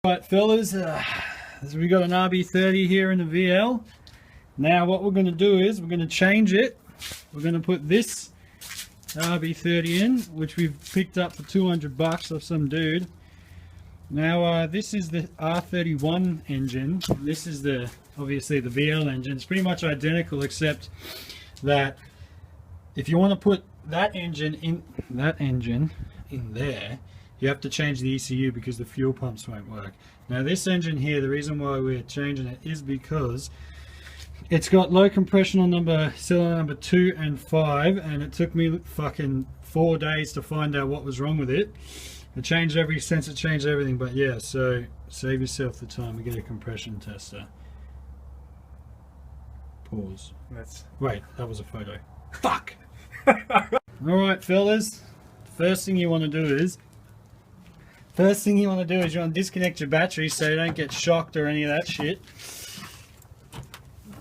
Right fellas, we got an RB30 here in the VL. Now what we're going to do is we're going to change it. We're going to put this RB30 in, which we've picked up for 200 bucks off some dude. Now this is the R31 engine. This is the obviously the VL engine. It's pretty much identical, except that if you want to put that engine in there, you have to change the ECU because the fuel pumps won't work. Now this engine here, the reason why we're changing it is because it's got low compression on cylinder number 2 and 5, and it took me fucking 4 days to find out what was wrong with it. It changed every sensor, changed everything, but yeah, so save yourself the time and get a compression tester. Pause. Wait, that was a photo. Fuck! Alright fellas, first thing you want to do is you want to disconnect your battery so you don't get shocked or any of that shit.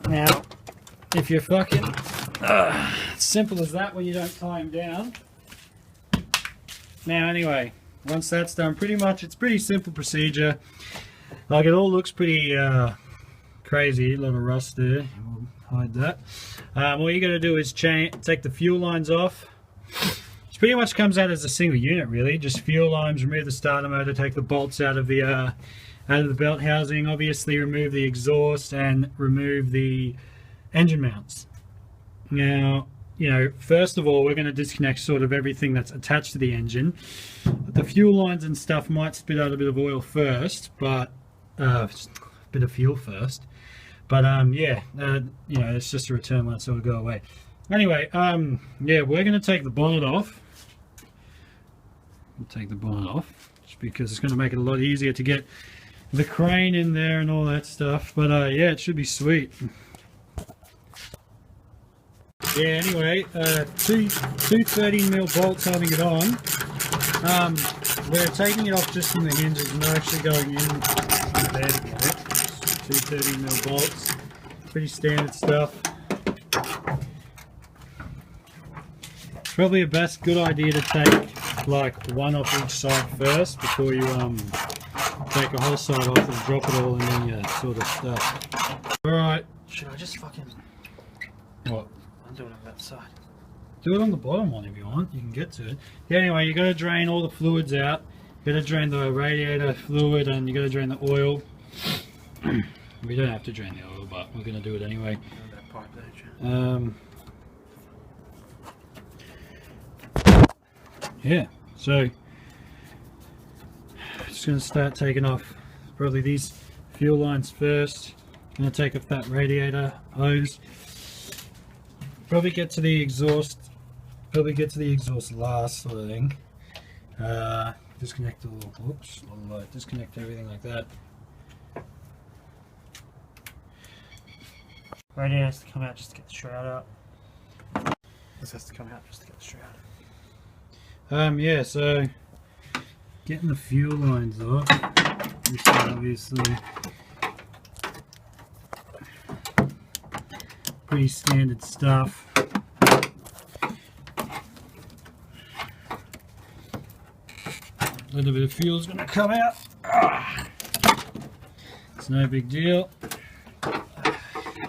Now, if you're fucking simple as that when you don't tie them down. Now anyway, once that's done, pretty much it's pretty simple procedure. Like, it all looks pretty crazy, a lot of rust there. We'll hide that. All you got to do is take the fuel lines off. It pretty much comes out as a single unit, really. Just fuel lines, remove the starter motor, take the bolts out of the belt housing, obviously remove the exhaust and remove the engine mounts. Now, you know, first of all, we're going to disconnect sort of everything that's attached to the engine. The fuel lines and stuff might spit out a bit of oil first, but bit of fuel first. But yeah, you know, it's just a return line, so it'll go away. Anyway, yeah, we're going to take the bonnet off. We'll take the bonnet off just because it's going to make it a lot easier to get the crane in there and all that stuff. But yeah, it should be sweet. Yeah, anyway, two 13mm bolts holding it on. We're taking it off just from the hinges and they're actually going in there to get it. Two 13mm bolts, pretty standard stuff. Probably a good idea to take like one off each side first before you take a whole side off and drop it all in there sort of stuff. Alright. Should I just fucking... What? I'm doing it on that side. Do it on the bottom one if you want, you can get to it. Yeah, anyway, you got to drain all the fluids out. You got to drain the radiator fluid and you got to drain the oil. We don't have to drain the oil, but we're going to do it anyway. That pipe there, yeah, so just going to start taking off probably these fuel lines first. Going to take off that radiator hose. Probably get to the exhaust. Probably get to the exhaust last, sort of thing. Disconnect all. Whoops! Disconnect everything like that. Radiator has to come out just to get the shroud out. This has to come out just to get the shroud. Yeah, so getting the fuel lines off. This is obviously pretty standard stuff. A little bit of fuel is going to come out. It's no big deal.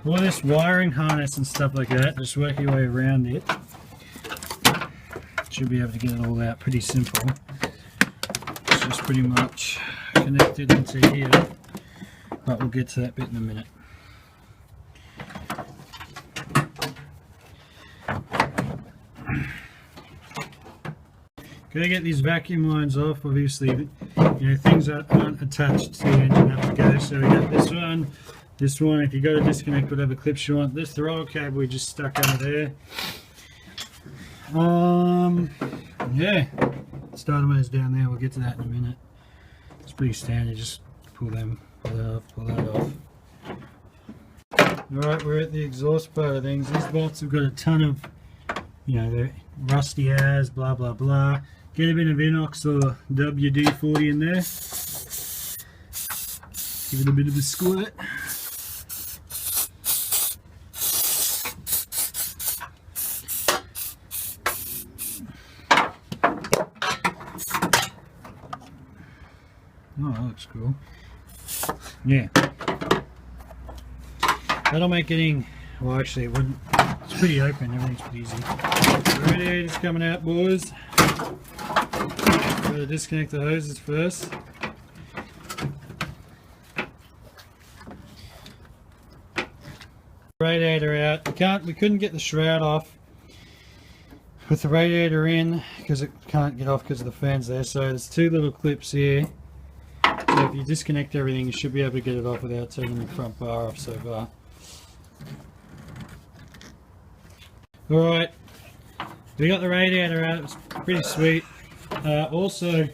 All this wiring harness and stuff like that, just work your way around it. Should be able to get it all out pretty simple. It's just pretty much connected into here, but we'll get to that bit in a minute. Gotta get these vacuum lines off. Obviously, you know, things that aren't attached to the engine have to go. So we got this one. This one, if you got to disconnect whatever clips you want. This throttle cable we just stuck under there. Yeah, starter motor's down there. We'll get to that in a minute. It's pretty standard. Just pull that off, pull that off. Alright, we're at the exhaust part of things. These bolts have got a ton of, you know, they're rusty as, blah blah blah. Get a bit of inox or WD-40 in there. Give it a bit of a squirt. Oh, that looks cool. yeah, that'll make getting, well actually it wouldn't, it's pretty open, everything's pretty easy. The radiator's coming out, boys. Gotta disconnect the hoses first. Radiator out. We couldn't get the shroud off with the radiator in because it can't get off because of the fans there. So there's two little clips here. So if you disconnect everything, you should be able to get it off without taking the front bar off so far. Alright, we got the radiator out. It was pretty sweet. Also,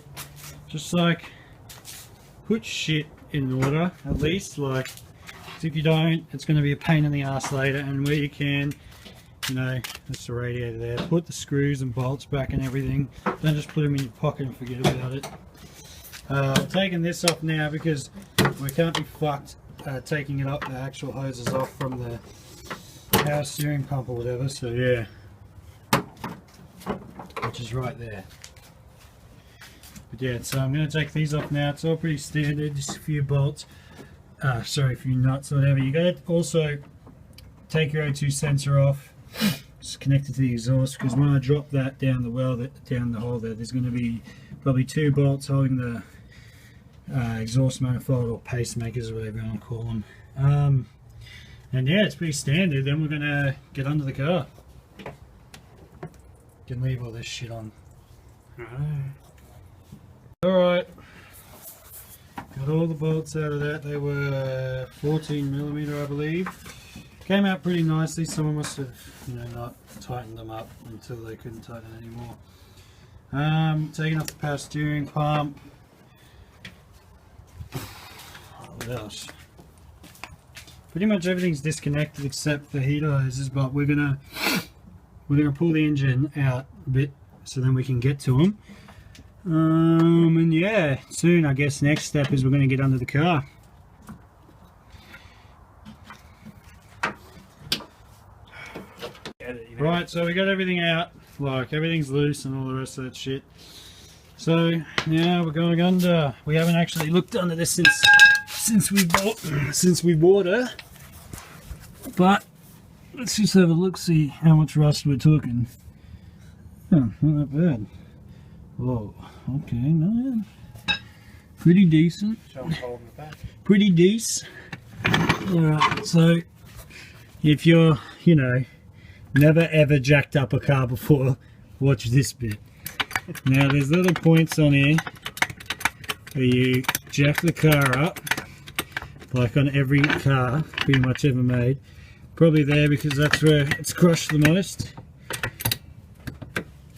just like put shit in order at least. Like, if you don't, it's going to be a pain in the ass later. And where you can, you know, that's the radiator there. Put the screws and bolts back and everything. Don't just put them in your pocket and forget about it. I'm taking this off now because we can't be fucked taking it up, the actual hoses off from the power steering pump or whatever. So yeah, which is right there. But yeah, so I'm going to take these off now. It's all pretty standard, just a few bolts. Sorry, a few nuts or whatever. You got to also take your O2 sensor off, just connect it to the exhaust, because when I drop that down the well, down the hole there's going to be probably 2 bolts holding the exhaust manifold or pacemakers or whatever you want to call them. And yeah, it's pretty standard. Then we're going to get under the car. Can leave all this shit on. Alright. Got all the bolts out of that. They were 14mm, I believe. Came out pretty nicely. Someone must have, you know, not tightened them up until they couldn't tighten anymore. Taking off the power steering pump. What else? Pretty much everything's disconnected except the heater hoses, but we're gonna pull the engine out a bit so then we can get to them. And yeah, soon I guess next step is we're going to get under the car. Right, so we got everything out, like everything's loose and all the rest of that shit. So now we're going under. We haven't actually looked under this since we bought her. But let's just have a look, see how much rust we're talking. Oh, not that bad. Whoa, okay, no, pretty decent. Pretty decent. Alright, so if you're, you know, never ever jacked up a car before, watch this bit. Now there's little points on here where you jack the car up, like on every car pretty much ever made. Probably there because that's where it's crushed the most.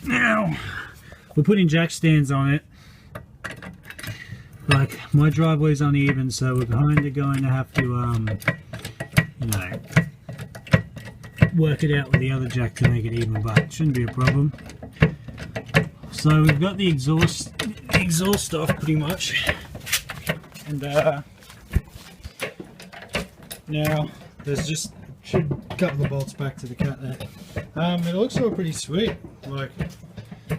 Now we're putting jack stands on it. Like, my driveway's uneven, so we're kind of going to have to, you know, work it out with the other jack to make it even, but it shouldn't be a problem. So we've got the exhaust off pretty much, and now there's just a couple of bolts back to the cut there. It looks all pretty sweet. Like,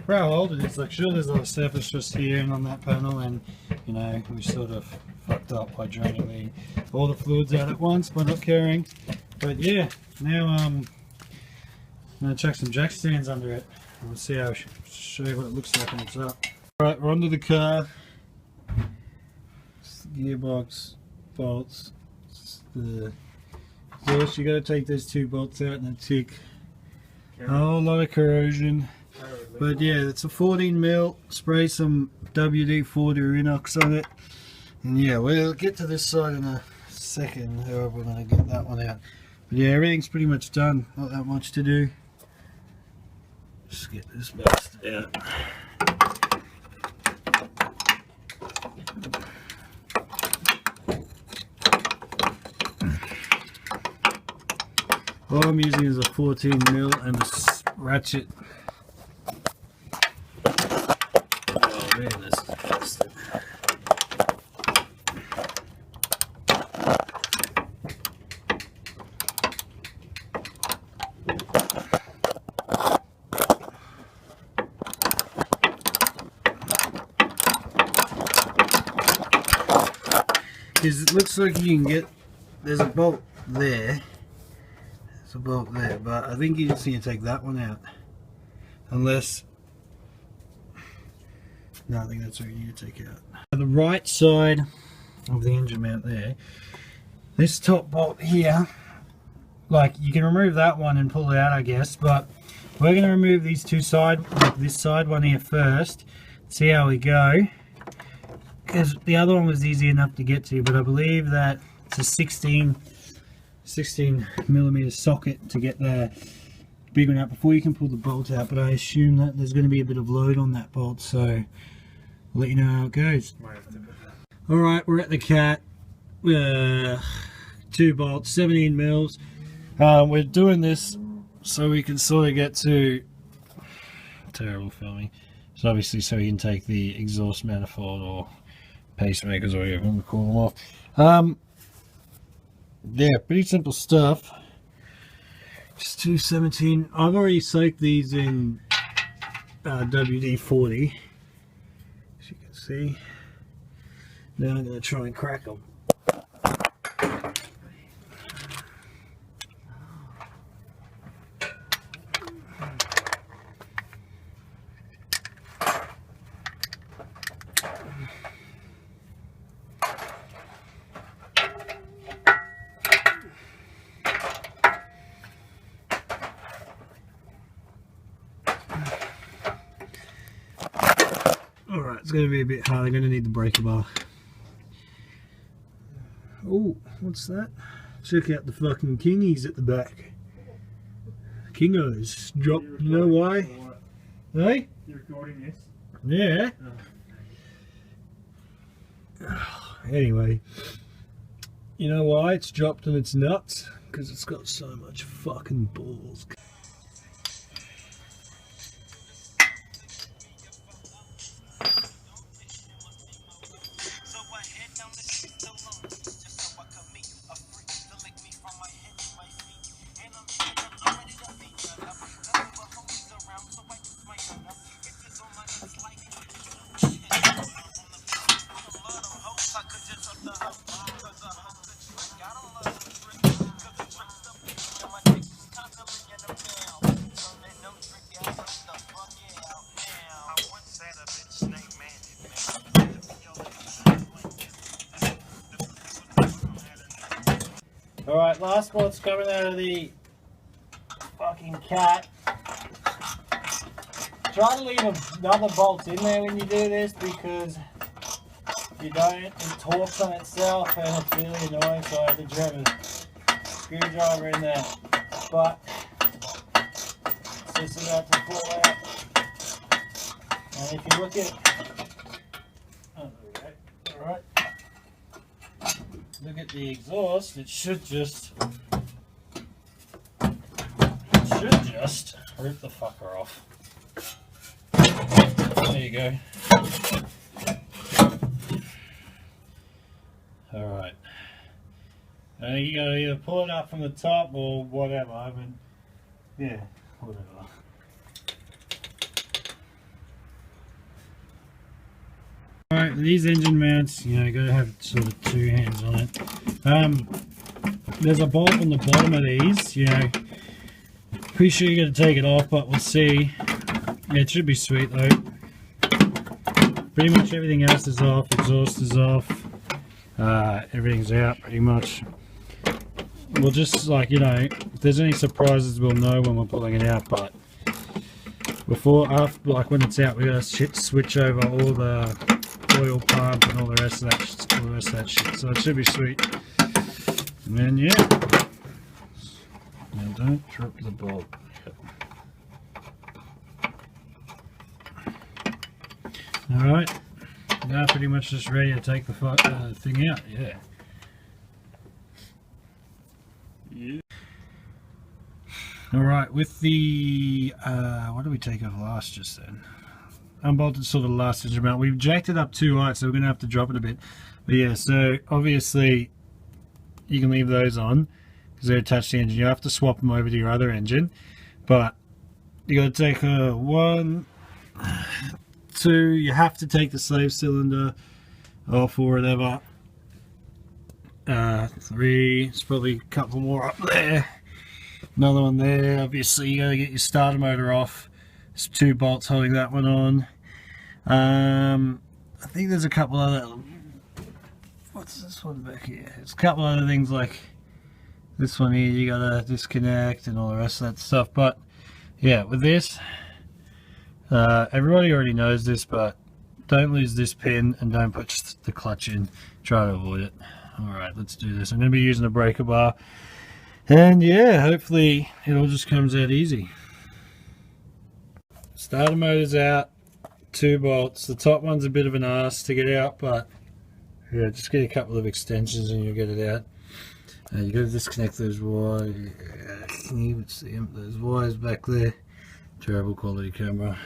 for how old it is, like, sure there's a lot of surface just here and on that panel, and you know, we sort of fucked up by draining all the fluids out at once by not caring. But yeah, now I'm gonna chuck some jack stands under it and we'll see how, show you what it looks like when it's up. Alright, we're under the car. It's the gearbox bolts. It's the exhaust. You gotta take those 2 bolts out and then take a whole lot of corrosion. But yeah, it's a 14mm. Spray some WD-40 Inox on it, and yeah, we'll get to this side in a second. However, we're going to get that one out. But yeah, everything's pretty much done. Not that much to do. Just get this bastard out. All I'm using is a 14mm and a ratchet. Oh man, this is bastard. because it looks like you can get, there's a bolt there, there's a bolt there, but I think you just need to take that one out, unless, no, I think that's what you need to take out. The right side of the engine mount there, this top bolt here, like you can remove that one and pull it out I guess, but we're going to remove these two this side one here first, see how we go, because the other one was easy enough to get to, but I believe that it's a 16 millimeter socket to get the big one out before you can pull the bolt out, but I assume that there's going to be a bit of load on that bolt, so I'll let you know how it goes. Alright, we're at the cat, 2 bolts, 17 mils. We're doing this so we can sort of get to, terrible filming, so obviously so you can take the exhaust manifold or pacemakers or whatever you want to call them off. Yeah, pretty simple stuff. Just 217. I've already soaked these in WD-40, as you can see. Now I'm going to try and crack them. Alright, it's going to be a bit hard. I'm going to need the breaker bar. Oh, what's that? Check out the fucking kingies at the back. Kingos. Drop, you know why? Hey? You're recording this? Yeah. Anyway, you know why it's dropped and it's nuts? Because it's got so much fucking balls. Alright, last bolt's coming out of the fucking cat. Try to leave another bolt in there when you do this, because if you don't, it torques on itself and it's really annoying, so I had to jam a screwdriver in there. But it's just about to fall out. And if you look at, oh, there we go. Alright. Look at the exhaust, it should just rip the fucker off. There you go. Alright. You gotta either pull it up from the top or whatever. I mean, yeah, whatever. Alright, these engine mounts, you know, you gotta have sort of 2 hands on it. There's a bolt on the bottom of these, you know. Pretty sure you gotta take it off, but we'll see. Yeah, it should be sweet though. Pretty much everything else is off, exhaust is off, everything's out pretty much. We'll just, like, you know, if there's any surprises we'll know when we're pulling it out, but before, after, like when it's out, we gotta switch over all the oil pump and all the rest of that shit, so it should be sweet. And then yeah, now don't drop the bolt. Alright, now pretty much just ready to take the thing out. Yeah. Alright, with the what did we take off last just then? Unbolted sort of the last engine mount. We've jacked it up too high, so we're going to have to drop it a bit. But yeah, so obviously you can leave those on because they're attached to the engine. You have to swap them over to your other engine, but you got to take a 1, 2. You have to take the slave cylinder off or whatever. 3, there's probably a couple more up there, another one there. Obviously you gotta get your starter motor off. There's 2 bolts holding that one on. I think there's a couple other, what's this one back here? There's a couple other things like this one here you gotta disconnect and all the rest of that stuff. But yeah, with this, everybody already knows this, but don't lose this pin and don't put the clutch in. Try to avoid it. Alright, let's do this. I'm going to be using a breaker bar, and yeah, hopefully it all just comes out easy. Starter motor's out, 2 bolts. The top one's a bit of an ass to get out, but yeah, just get a couple of extensions and you'll get it out. You got to disconnect those wires. Can you even see them? Those wires back there. Terrible quality camera.